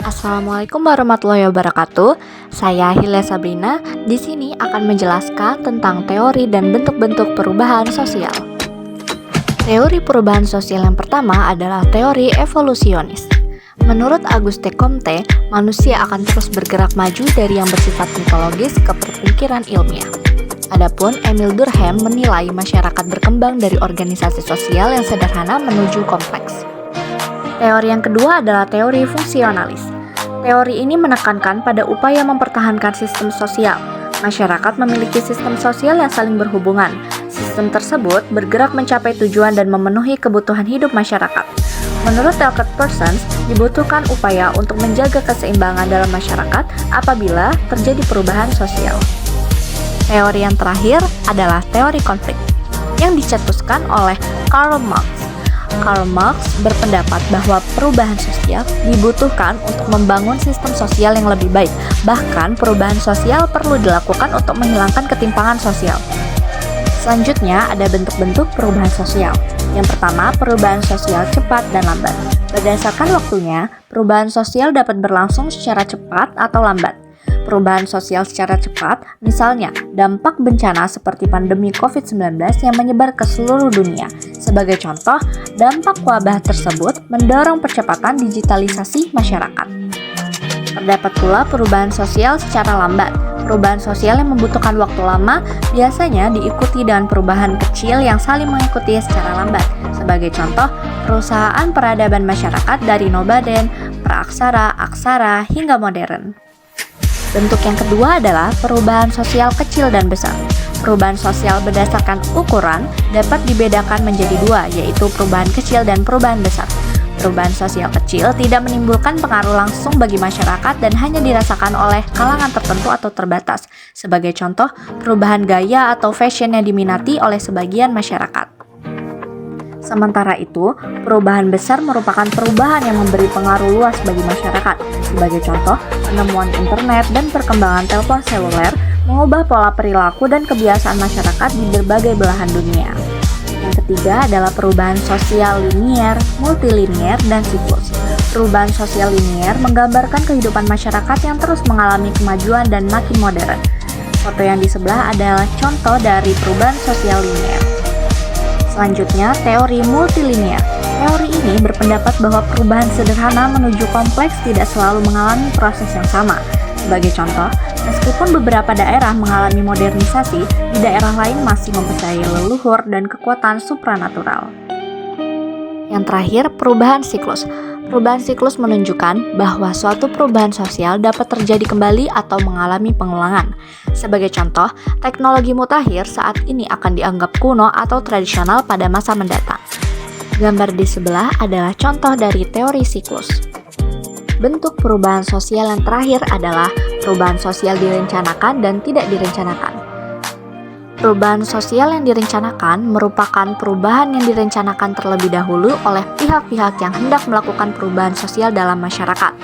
Assalamualaikum warahmatullahi wabarakatuh. Saya Hilya Sabrina. Di sini akan menjelaskan tentang teori dan bentuk-bentuk perubahan sosial. Teori perubahan sosial yang pertama adalah teori evolusionis. Menurut Auguste Comte, manusia akan terus bergerak maju dari yang bersifat mitologis ke berpikiran ilmiah. Adapun Emile Durkheim menilai masyarakat berkembang dari organisasi sosial yang sederhana menuju kompleks. Teori yang kedua adalah teori fungsionalis. Teori ini menekankan pada upaya mempertahankan sistem sosial. Masyarakat memiliki sistem sosial yang saling berhubungan. Sistem tersebut bergerak mencapai tujuan dan memenuhi kebutuhan hidup masyarakat. Menurut Talcott Parsons, dibutuhkan upaya untuk menjaga keseimbangan dalam masyarakat apabila terjadi perubahan sosial. Teori yang terakhir adalah teori konflik, yang dicetuskan oleh Karl Marx. Karl Marx berpendapat bahwa perubahan sosial dibutuhkan untuk membangun sistem sosial yang lebih baik. Bahkan, perubahan sosial perlu dilakukan untuk menghilangkan ketimpangan sosial. Selanjutnya, ada bentuk-bentuk perubahan sosial. Yang pertama, perubahan sosial cepat dan lambat. Berdasarkan waktunya, perubahan sosial dapat berlangsung secara cepat atau lambat. Perubahan sosial secara cepat, misalnya dampak bencana seperti pandemi COVID-19 yang menyebar ke seluruh dunia. Sebagai contoh, dampak wabah tersebut mendorong percepatan digitalisasi masyarakat. Terdapat pula perubahan sosial secara lambat. Perubahan sosial yang membutuhkan waktu lama biasanya diikuti dengan perubahan kecil yang saling mengikuti secara lambat. Sebagai contoh, perusahaan peradaban masyarakat dari nomaden, praaksara, aksara, hingga modern. Bentuk yang kedua adalah perubahan sosial kecil dan besar. Perubahan sosial berdasarkan ukuran dapat dibedakan menjadi dua, yaitu perubahan kecil dan perubahan besar. Perubahan sosial kecil tidak menimbulkan pengaruh langsung bagi masyarakat dan hanya dirasakan oleh kalangan tertentu atau terbatas. Sebagai contoh, perubahan gaya atau fashion yang diminati oleh sebagian masyarakat. Sementara itu, perubahan besar merupakan perubahan yang memberi pengaruh luas bagi masyarakat. Sebagai contoh, penemuan internet dan perkembangan telepon seluler mengubah pola perilaku dan kebiasaan masyarakat di berbagai belahan dunia. Yang ketiga adalah perubahan sosial linier, multilinier, dan siklus. Perubahan sosial linier menggambarkan kehidupan masyarakat yang terus mengalami kemajuan dan makin modern. Foto yang di sebelah adalah contoh dari perubahan sosial linier. Selanjutnya, teori multilinier. Teori ini berpendapat bahwa perubahan sederhana menuju kompleks tidak selalu mengalami proses yang sama. Sebagai contoh, meskipun beberapa daerah mengalami modernisasi, di daerah lain masih mempercayai leluhur dan kekuatan supranatural. Yang terakhir, perubahan siklus. Perubahan siklus menunjukkan bahwa suatu perubahan sosial dapat terjadi kembali atau mengalami pengulangan. Sebagai contoh, teknologi mutakhir saat ini akan dianggap kuno atau tradisional pada masa mendatang. Gambar di sebelah adalah contoh dari teori siklus. Bentuk perubahan sosial yang terakhir adalah perubahan sosial direncanakan dan tidak direncanakan. Perubahan sosial yang direncanakan merupakan perubahan yang direncanakan terlebih dahulu oleh pihak-pihak yang hendak melakukan perubahan sosial dalam masyarakat.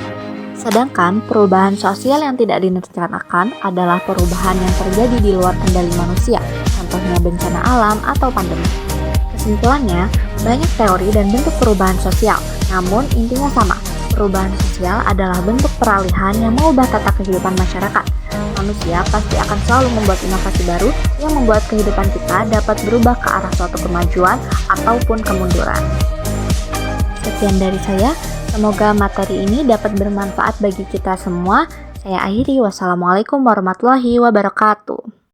Sedangkan perubahan sosial yang tidak direncanakan adalah perubahan yang terjadi di luar kendali manusia, contohnya bencana alam atau pandemi. Kesimpulannya, banyak teori dan bentuk perubahan sosial, namun intinya sama. Perubahan sosial adalah bentuk peralihan yang mengubah tata kehidupan masyarakat. Manusia pasti akan selalu membuat inovasi baru yang membuat kehidupan kita dapat berubah ke arah suatu kemajuan ataupun kemunduran. Sekian dari saya, semoga materi ini dapat bermanfaat bagi kita semua. Saya akhiri, wassalamualaikum warahmatullahi wabarakatuh.